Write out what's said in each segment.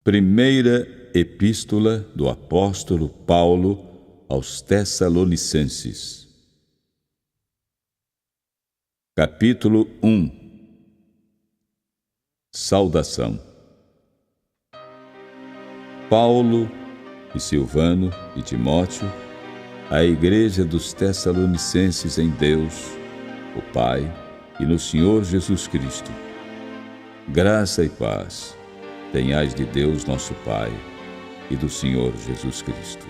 Primeira Epístola do Apóstolo Paulo aos Tessalonicenses. Capítulo 1. Saudação. Paulo e Silvano e Timóteo, à Igreja dos Tessalonicenses em Deus, o Pai, e no Senhor Jesus Cristo. Graça e paz tenhais de Deus nosso Pai e do Senhor Jesus Cristo.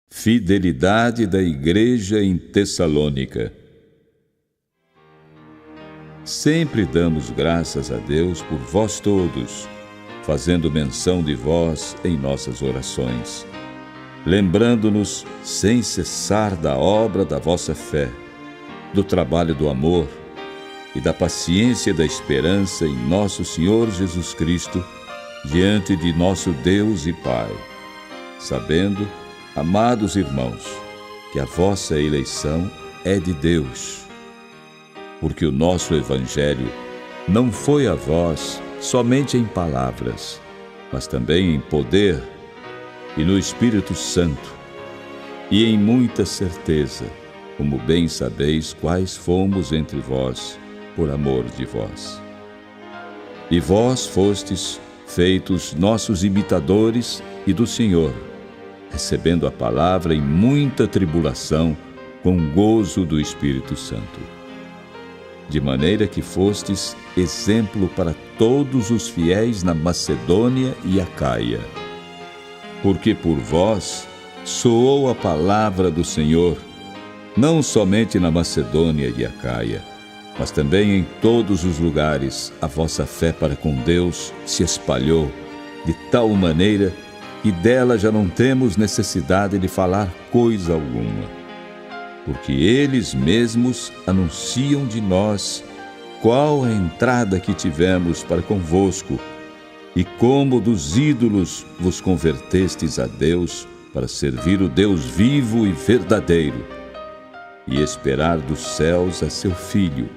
Fidelidade da Igreja em Tessalônica. Sempre damos graças a Deus por vós todos, fazendo menção de vós em nossas orações, lembrando-nos sem cessar da obra da vossa fé, do trabalho do amor e da paciência e da esperança em nosso Senhor Jesus Cristo, diante de nosso Deus e Pai, sabendo, amados irmãos, que a vossa eleição é de Deus, porque o nosso Evangelho não foi a vós somente em palavras, mas também em poder e no Espírito Santo, e em muita certeza, como bem sabeis quais fomos entre vós, por amor de vós. E vós fostes feitos nossos imitadores e do Senhor, recebendo a palavra em muita tribulação, com gozo do Espírito Santo. De maneira que fostes exemplo para todos os fiéis na Macedônia e Acaia. Porque por vós soou a palavra do Senhor, não somente na Macedônia e Acaia, mas também em todos os lugares a vossa fé para com Deus se espalhou, de tal maneira que dela já não temos necessidade de falar coisa alguma, porque eles mesmos anunciam de nós qual a entrada que tivemos para convosco, e como dos ídolos vos convertestes a Deus para servir o Deus vivo e verdadeiro, e esperar dos céus a seu Filho,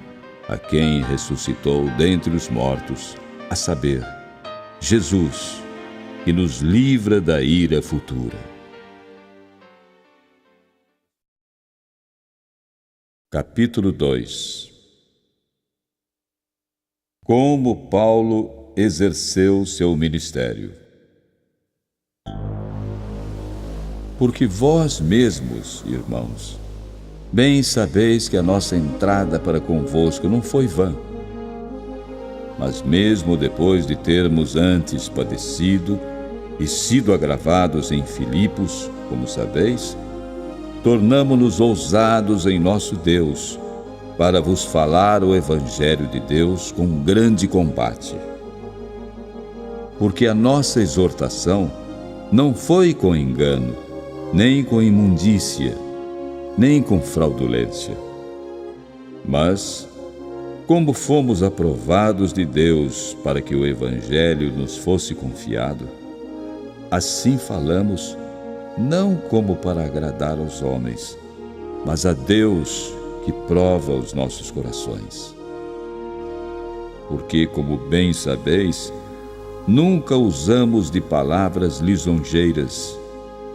a quem ressuscitou dentre os mortos, a saber, Jesus, que nos livra da ira futura. Capítulo 2. Como Paulo exerceu seu ministério. Porque vós mesmos, irmãos, bem sabeis que a nossa entrada para convosco não foi vã. Mas mesmo depois de termos antes padecido e sido agravados em Filipos, como sabeis, tornamo-nos ousados em nosso Deus, para vos falar o Evangelho de Deus com grande combate. Porque a nossa exortação não foi com engano, nem com imundícia, nem com fraudulência. Mas, como fomos aprovados de Deus para que o Evangelho nos fosse confiado, assim falamos, não como para agradar aos homens, mas a Deus que prova os nossos corações. Porque, como bem sabeis, nunca usamos de palavras lisonjeiras,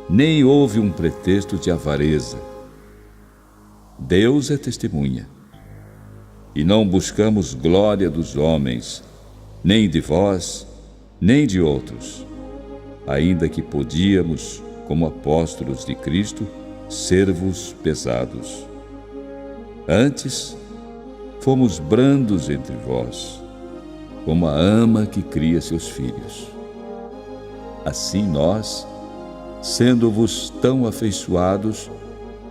nem houve um pretexto de avareza. Deus é testemunha. E não buscamos glória dos homens, nem de vós, nem de outros, ainda que podíamos, como apóstolos de Cristo, ser-vos pesados. Antes, fomos brandos entre vós, como a ama que cria seus filhos. Assim nós, sendo-vos tão afeiçoados,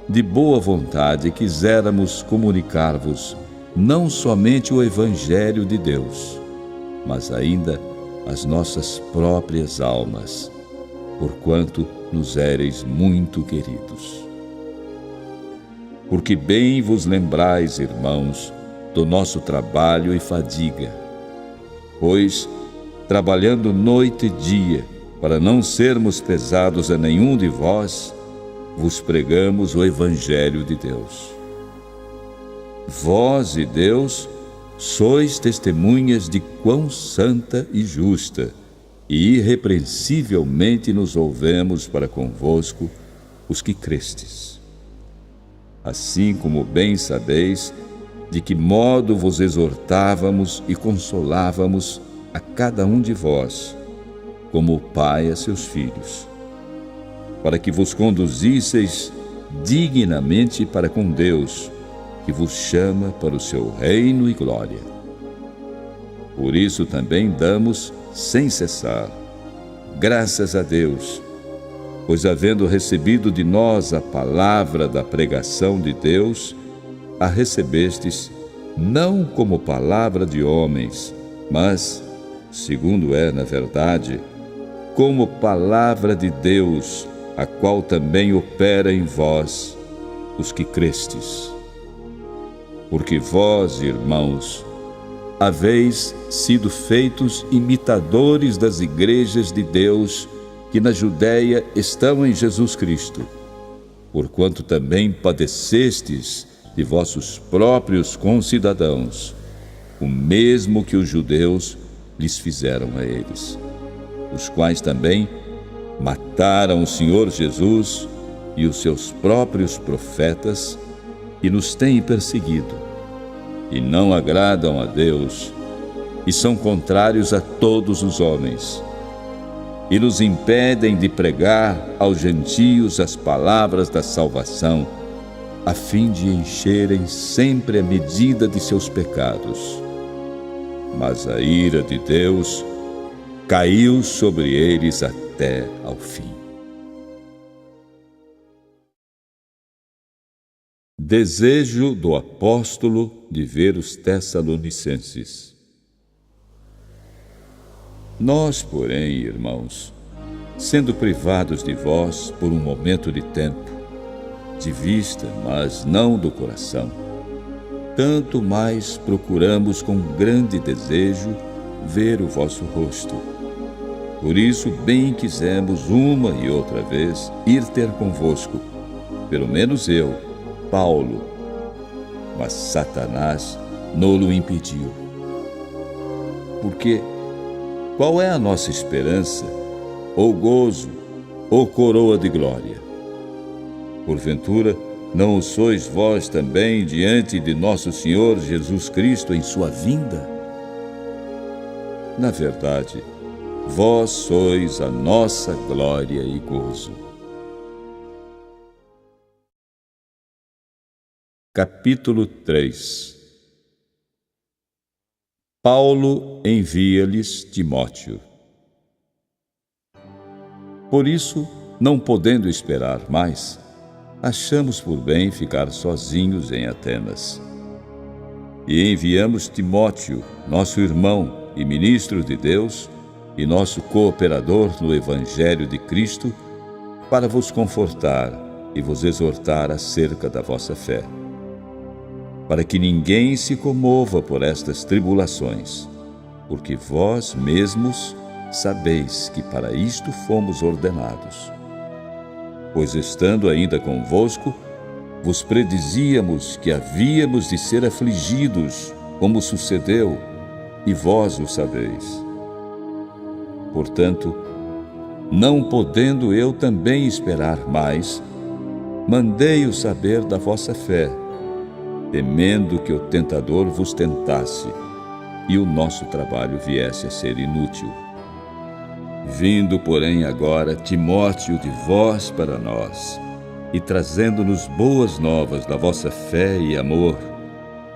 de boa vontade quiséramos comunicar-vos não somente o Evangelho de Deus, mas ainda as nossas próprias almas, porquanto nos éreis muito queridos. Porque bem vos lembrais, irmãos, do nosso trabalho e fadiga, pois, trabalhando noite e dia, para não sermos pesados a nenhum de vós, vos pregamos o Evangelho de Deus. Vós e Deus sois testemunhas de quão santa e justa e irrepreensivelmente nos houvemos para convosco, os que crestes. Assim como bem sabeis de que modo vos exortávamos e consolávamos a cada um de vós, como o pai a seus filhos, para que vos conduzisseis dignamente para com Deus, que vos chama para o seu reino e glória. Por isso também damos, sem cessar, graças a Deus, pois havendo recebido de nós a palavra da pregação de Deus, a recebestes não como palavra de homens, mas, segundo é na verdade, como palavra de Deus, a qual também opera em vós, os que crestes. Porque vós, irmãos, haveis sido feitos imitadores das igrejas de Deus que na Judéia estão em Jesus Cristo, porquanto também padecestes de vossos próprios concidadãos, o mesmo que os judeus lhes fizeram a eles, os quais também mataram o Senhor Jesus e os seus próprios profetas e nos têm perseguido, e não agradam a Deus, e são contrários a todos os homens, e nos impedem de pregar aos gentios as palavras da salvação, a fim de encherem sempre a medida de seus pecados. Mas a ira de Deus caiu sobre eles até ao fim. Desejo do apóstolo de ver os Tessalonicenses. Nós, porém, irmãos, sendo privados de vós por um momento de tempo, de vista, mas não do coração, tanto mais procuramos com grande desejo ver o vosso rosto. Por isso bem quisemos uma e outra vez ir ter convosco, pelo menos eu, Paulo, mas Satanás no-lo impediu. Porque qual é a nossa esperança, ou gozo, ou coroa de glória? Porventura, não o sois vós também diante de nosso Senhor Jesus Cristo em sua vinda? Na verdade, vós sois a nossa glória e gozo. Capítulo 3. Paulo envia-lhes Timóteo. Por isso, não podendo esperar mais, achamos por bem ficar sozinhos em Atenas. E enviamos Timóteo, nosso irmão e ministro de Deus, e nosso cooperador no Evangelho de Cristo, para vos confortar e vos exortar acerca da vossa fé, para que ninguém se comova por estas tribulações, porque vós mesmos sabeis que para isto fomos ordenados. Pois estando ainda convosco, vos predizíamos que havíamos de ser afligidos, como sucedeu, e vós o sabeis. Portanto, não podendo eu também esperar mais, mandei-o saber da vossa fé, temendo que o tentador vos tentasse e o nosso trabalho viesse a ser inútil. Vindo, porém, agora Timóteo de vós para nós, e trazendo-nos boas novas da vossa fé e amor,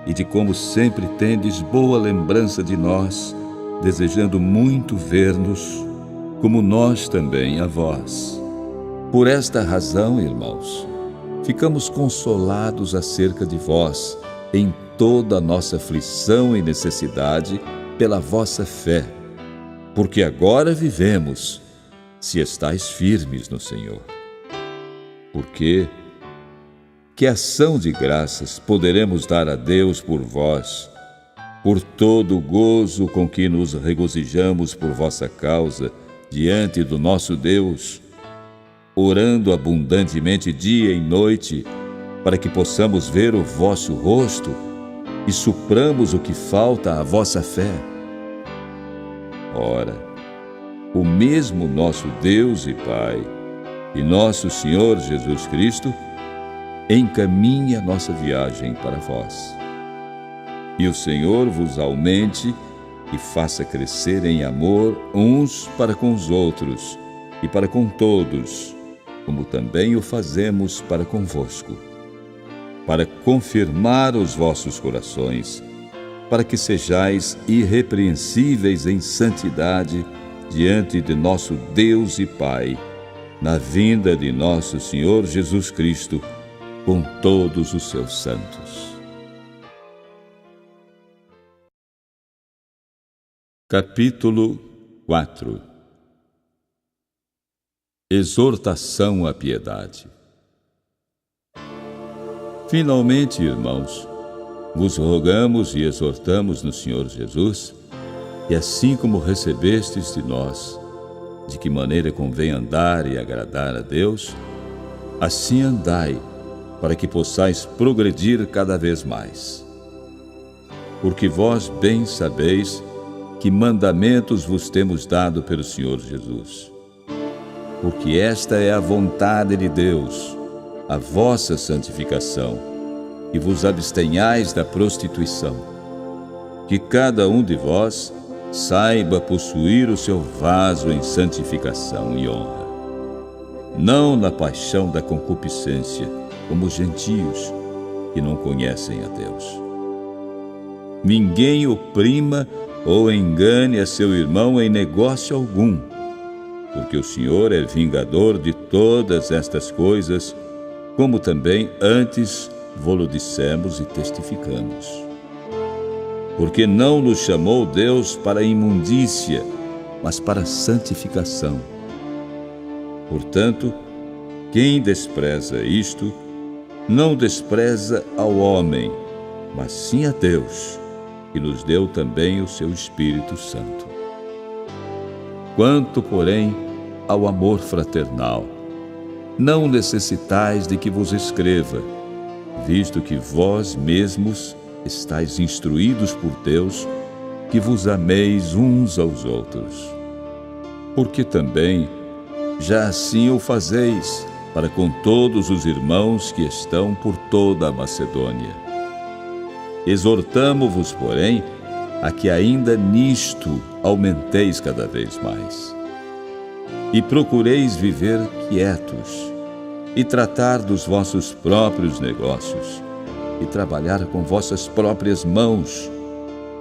e de como sempre tendes boa lembrança de nós, desejando muito ver-nos, como nós também a vós. Por esta razão, irmãos, ficamos consolados acerca de vós, em toda a nossa aflição e necessidade, pela vossa fé, porque agora vivemos, se estáis firmes no Senhor. Porque que ação de graças poderemos dar a Deus por vós, por todo o gozo com que nos regozijamos por vossa causa diante do nosso Deus, orando abundantemente dia e noite, para que possamos ver o vosso rosto e supramos o que falta à vossa fé? Ora, o mesmo nosso Deus e Pai e nosso Senhor Jesus Cristo encaminha nossa viagem para vós. E o Senhor vos aumente e faça crescer em amor uns para com os outros e para com todos, como também o fazemos para convosco, para confirmar os vossos corações, para que sejais irrepreensíveis em santidade diante de nosso Deus e Pai, na vinda de nosso Senhor Jesus Cristo, com todos os seus santos. Capítulo 4. Exortação à piedade. Finalmente, irmãos, vos rogamos e exortamos no Senhor Jesus, que assim como recebestes de nós, de que maneira convém andar e agradar a Deus, assim andai, para que possais progredir cada vez mais. Porque vós bem sabeis que mandamentos vos temos dado pelo Senhor Jesus. Porque esta é a vontade de Deus, a vossa santificação, e vos abstenhais da prostituição. Que cada um de vós saiba possuir o seu vaso em santificação e honra, não na paixão da concupiscência, como os gentios que não conhecem a Deus. Ninguém oprima ou engane a seu irmão em negócio algum, porque o Senhor é vingador de todas estas coisas, como também antes vô-lo dissemos e testificamos. Porque não nos chamou Deus para a imundícia, mas para a santificação. Portanto, quem despreza isto, não despreza ao homem, mas sim a Deus, que nos deu também o seu Espírito Santo. Quanto, porém, ao amor fraternal, não necessitais de que vos escreva, visto que vós mesmos estáis instruídos por Deus, que vos ameis uns aos outros. Porque também já assim o fazeis para com todos os irmãos que estão por toda a Macedônia. Exortamo-vos, porém, a que ainda nisto aumenteis cada vez mais. E procureis viver quietos, e tratar dos vossos próprios negócios, e trabalhar com vossas próprias mãos,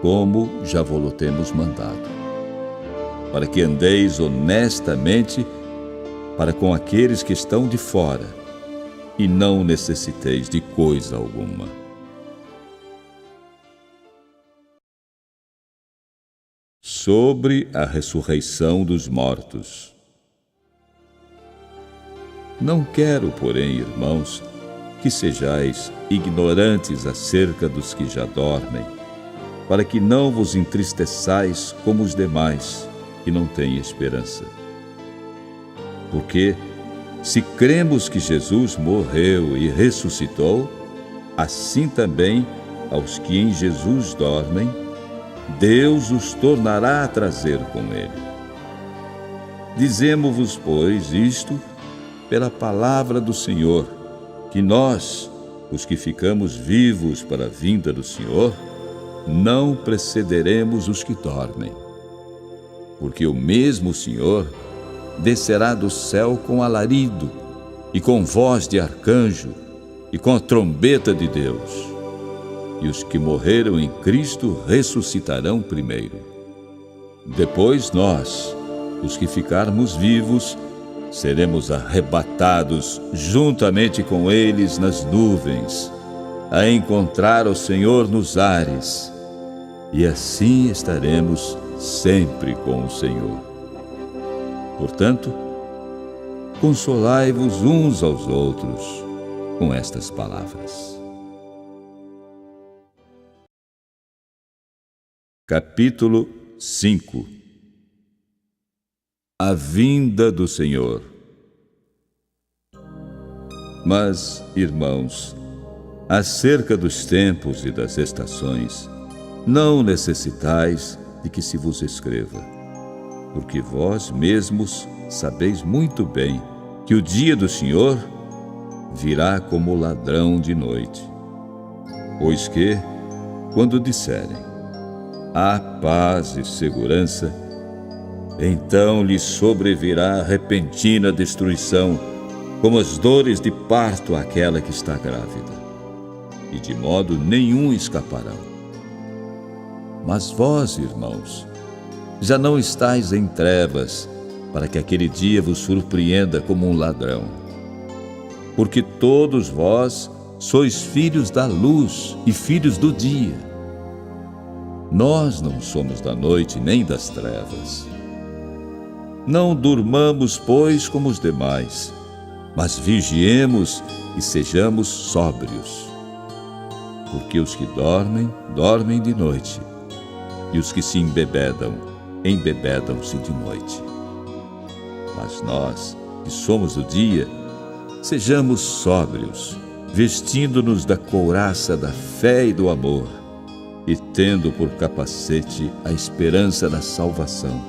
como já vô-lo temos mandado, para que andeis honestamente para com aqueles que estão de fora, e não necessiteis de coisa alguma. Sobre a ressurreição dos mortos. Não quero, porém, irmãos, que sejais ignorantes acerca dos que já dormem, para que não vos entristeçais como os demais, que não têm esperança. Porque, se cremos que Jesus morreu e ressuscitou, assim também aos que em Jesus dormem, Deus os tornará a trazer com ele. Dizemo-vos, pois, isto pela palavra do Senhor, que nós, os que ficamos vivos para a vinda do Senhor, não precederemos os que dormem. Porque o mesmo Senhor descerá do céu com alarido, e com voz de arcanjo, e com a trombeta de Deus. E os que morreram em Cristo ressuscitarão primeiro. Depois nós, os que ficarmos vivos, seremos arrebatados juntamente com eles nas nuvens, a encontrar o Senhor nos ares, e assim estaremos sempre com o Senhor. Portanto, consolai-vos uns aos outros com estas palavras. Capítulo 5. A vinda do Senhor. Mas, irmãos, Acerca dos tempos e das estações, não necessitais de que se vos escreva, porque vós mesmos sabeis muito bem que o dia do Senhor virá como ladrão de noite. Pois que, quando disserem, há paz e segurança, então lhes sobrevirá repentina destruição, como as dores de parto àquela que está grávida, e de modo nenhum escaparão. Mas vós, irmãos, já não estáis em trevas, para que aquele dia vos surpreenda como um ladrão. Porque todos vós sois filhos da luz e filhos do dia. Nós não somos da noite nem das trevas. Não durmamos, pois, como os demais, mas vigiemos e sejamos sóbrios. Porque os que dormem, dormem de noite, e os que se embebedam, embebedam-se de noite. Mas nós, que somos do dia, sejamos sóbrios, vestindo-nos da couraça da fé e do amor, e tendo por capacete a esperança da salvação.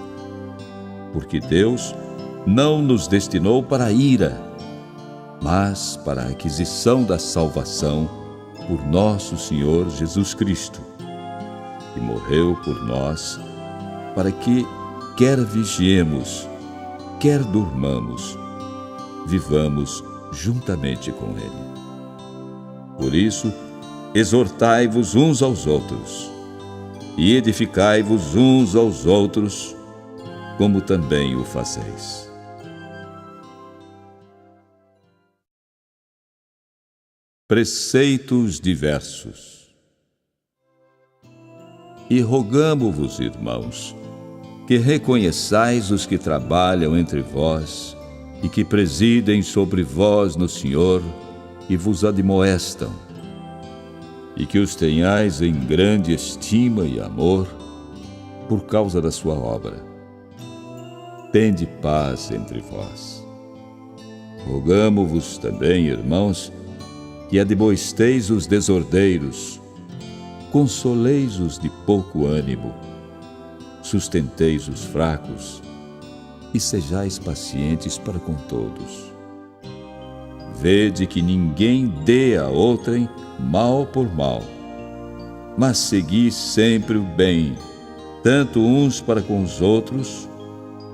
Porque Deus não nos destinou para a ira, mas para a aquisição da salvação por nosso Senhor Jesus Cristo, que morreu por nós, para que, quer vigiemos, quer durmamos, vivamos juntamente com Ele. Por isso, exortai-vos uns aos outros, e edificai-vos uns aos outros, como também o fazeis. Preceitos diversos. E rogamo-vos, irmãos, que reconheçais os que trabalham entre vós e que presidem sobre vós no Senhor e vos admoestam, e que os tenhais em grande estima e amor por causa da sua obra. Tende paz entre vós. Rogamo-vos também, irmãos, que admoesteis os desordeiros, consoleis os de pouco ânimo, sustenteis os fracos e sejais pacientes para com todos. Vede que ninguém dê a outrem mal por mal, mas segui sempre o bem, tanto uns para com os outros,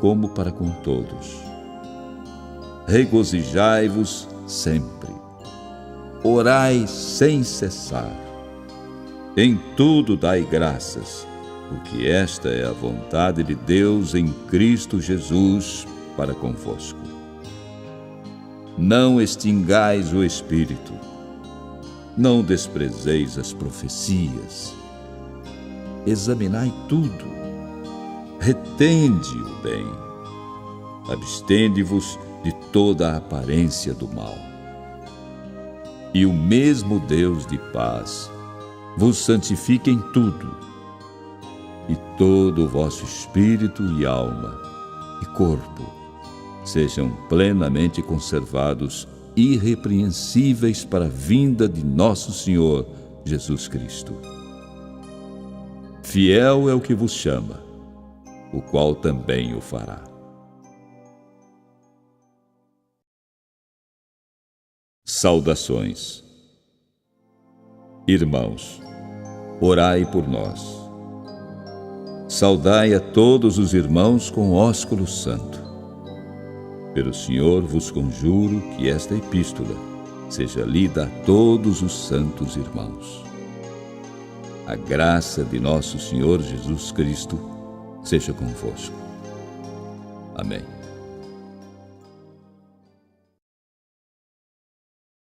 como para com todos. Regozijai-vos sempre. Orai sem cessar. Em tudo dai graças, porque esta é a vontade de Deus em Cristo Jesus para convosco. Não extingais o Espírito. Não desprezeis as profecias. Examinai tudo. Retende o bem. Abstende-vos de toda a aparência do mal. E o mesmo Deus de paz vos santifique em tudo, e todo o vosso espírito e alma e corpo sejam plenamente conservados irrepreensíveis para a vinda de nosso Senhor Jesus Cristo. Fiel é o que vos chama, o qual também o fará. Saudações. Irmãos, orai por nós. Saudai a todos os irmãos com ósculo santo. Pelo Senhor vos conjuro que esta epístola seja lida a todos os santos irmãos. A graça de nosso Senhor Jesus Cristo seja convosco. Amém.